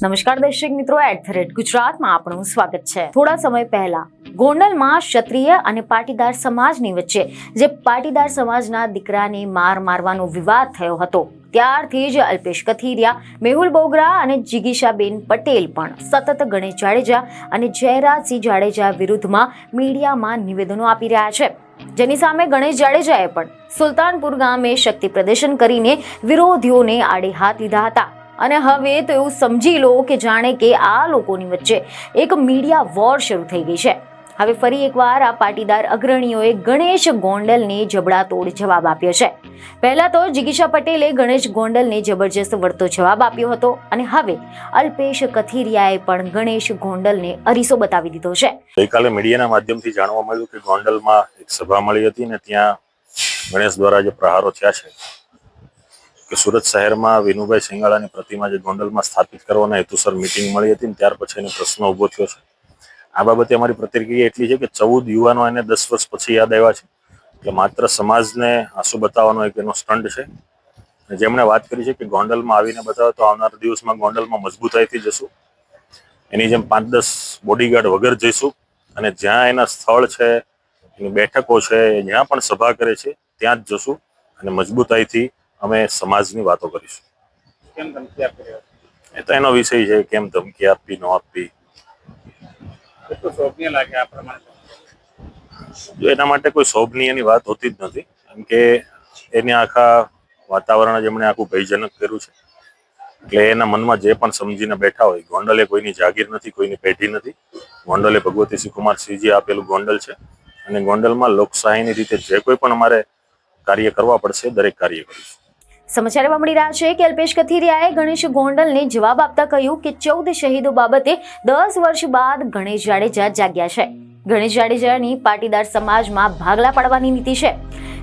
નમસ્કાર દર્શક મિત્રો, @ગુજરાતમાં આપનું સ્વાગત છે। થોડા સમય પહેલા ગોંડલમાં ક્ષત્રિય અને પાટીદાર સમાજની વચ્ચે જે પાટીદાર સમાજના દીકરાને મારવાનો વિવાદ થયો હતો, ત્યારથી જ અલ્પેશ કથિરિયા, મેહુલ બોગરા અને જિગીશાબેન પટેલ પણ સતત ગણેશ જાડેજા અને જયરાજસિંહ જાડેજા વિરુદ્ધમાં મીડિયામાં નિવેદનો આપી રહ્યા છે, જેની સામે ગણેશ જાડેજાએ પણ સુલતાનપુર ગામે શક્તિ પ્રદર્શન કરીને વિરોધીઓને આડે હાથ લીધા હતા। અને હવે તો એવું સમજી લો કે જાણે કે આ લોકોની વચ્ચે એક મીડિયા વોર શરૂ થઈ ગઈ છે। હવે ફરી એકવાર આ પાટીદાર અગ્રણીઓએ ગણેશ ગોંડલને જબડાતોડ જવાબ આપ્યો છે। પહેલા તો જિગીશા પટેલે ગણેશ ગોંડલને જબરજસ્ત વળતો જવાબ આપ્યો હતો અને હવે અલ્પેશ કથિરિયાએ પણ ગણેશ ગોંડલને અરીસો બતાવી દીધો છે। ગઈકાલે મીડિયાના માધ્યમથી જાણવા મળ્યું કે ગોંડલમાં એક સભા મળી હતી ને ત્યાં ગણેશ દ્વારા જે પ્રહારો થયા છે કે સુરત શહેરમાં વિનુભાઈ સિંગાળાની પ્રતિમા જે ગોંડલમાં સ્થાપિત કરવાના હેતુસર મીટિંગ મળી હતી, ત્યાર પછી એનો પ્રશ્ન ઉભો થયો છે। આ બાબતે અમારી પ્રતિક્રિયા એટલી છે કે 14 યુવાનો એને 10 વર્ષ પછી યાદ આવ્યા છે એટલે માત્ર સમાજને આંસુ બતાવવાનો એક એનો સ્ટન્ટ છે। જેમણે વાત કરી છે કે ગોંડલમાં આવીને બતાવે તો આવનારા દિવસમાં ગોંડલમાં મજબૂતાઈથી જશું, એની જેમ 5-10 બોડીગાર્ડ વગર જઈશું અને જ્યાં એના સ્થળ છે, એની બેઠકો છે, જ્યાં પણ સભા કરે છે ત્યાં જ જશું અને મજબૂતાઈથી અમે સમાજની વાતો કરીશું। કેમ ધમકી આપી રહ્યા છો? એ તો એનો વિષય છે, કેમ ધમકી આપવી ન આપવી, કેટલું શોભનીય લાગે આ પ્રમાણે? જો એના માટે કોઈ શોભનીયની વાત હોતી જ નથી, કેમ કે એને આખા વાતાવરણ જ એમણે આખું ભયજનક કર્યું છે એટલે એના મનમાં જે પણ સમજીને બેઠા હોય, ગોંડલ એ કોઈની જાગીર નથી, કોઈની પેઢી નથી, ગોંડલ એ ભગવતીસિંહ કુમારસિંહજી આપેલું ગોંડલ છે અને ગોંડલમાં લોકશાહીની રીતે જે કોઈ પણ અમારે કાર્ય કરવા પડશે દરેક કાર્ય કરીશું। સમાચાર એવા મળી રહ્યા છે કે અલ્પેશ કથિરિયાએ ગણેશ ગોંડલને જવાબ આપતા કહ્યું કે 14 શહીદો બાબતે 10 વર્ષ બાદ ગણેશ જાડેજા જાગ્યા છે। ગણેશ જાડેજાની પાટીદાર સમાજમાં ભાગલા પાડવાની નીતિ છે।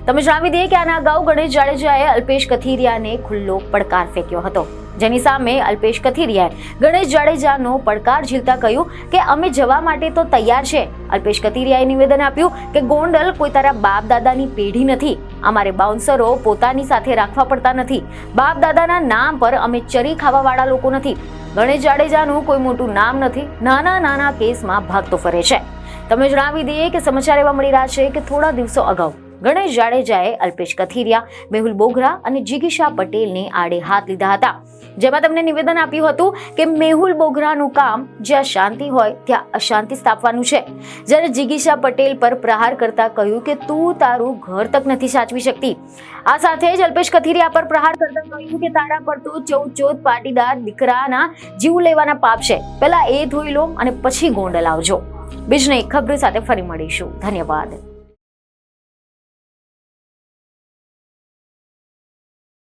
તમે જણાવી દઈએ કે આના અગાઉ ગણેશ જાડેજાએ અલ્પેશ કથિરિયાને ખુલ્લો પડકાર ફેંક્યો હતો, જેની સામે અલ્પેશ કથિરિયાએ ગણેશ જાડેજાનો પડકાર ઝીલતા કહ્યું કે અમે જવા માટે તો તૈયાર છે। અલ્પેશ કથિરિયાએ નિવેદન આપ્યું કે ગોંડલ કોઈ તારા બાપ દાદાની પેઢી નથી, અમારે બાઉન્સરો પોતાની સાથે રાખવા પડતા નથી, બાપ દાદાના નામ પર અમે ચરી ખાવાવાળા લોકો નથી, ગણેશ જાડેજાનું કોઈ મોટું નામ નથી, નાના નાના કેસમાં ભાગતો ફરે છે। તમે જણાવી દઈએ કે સમાચાર એવા મળી રહ્યા છે કે થોડા દિવસો અગાઉ ગણેશ જાડેજાએ અલ્પેશ કથિરિયા, મેહુલ બોગરા અને જિગીશા પટેલને આડે હાથ લીધા હતા, જેમાં તેમને નિવેદન આપ્યું હતું કે મેહુલ બોગરાનું કામ જ્યાં શાંતિ હોય ત્યાં અશાંતિ સ્થાપવાનું છે, જ્યારે જિગીશા પટેલ પર પ્રહાર કરતા કહ્યું કે તું તારું ઘર તક નથી સાચવી શકતી। આ સાથે જ અલ્પેશ કથિરિયા પર પ્રહાર કરતા કહ્યું કે તારા પર તો 14 પાટીદાર દીકરાના જીવ લેવાના પાપ છે, પહેલા એ ધોઈ લો અને પછી ગોંડલ આવજો। બીજને એક ખબર સાથે ફરી મળીશું। ધન્યવાદ।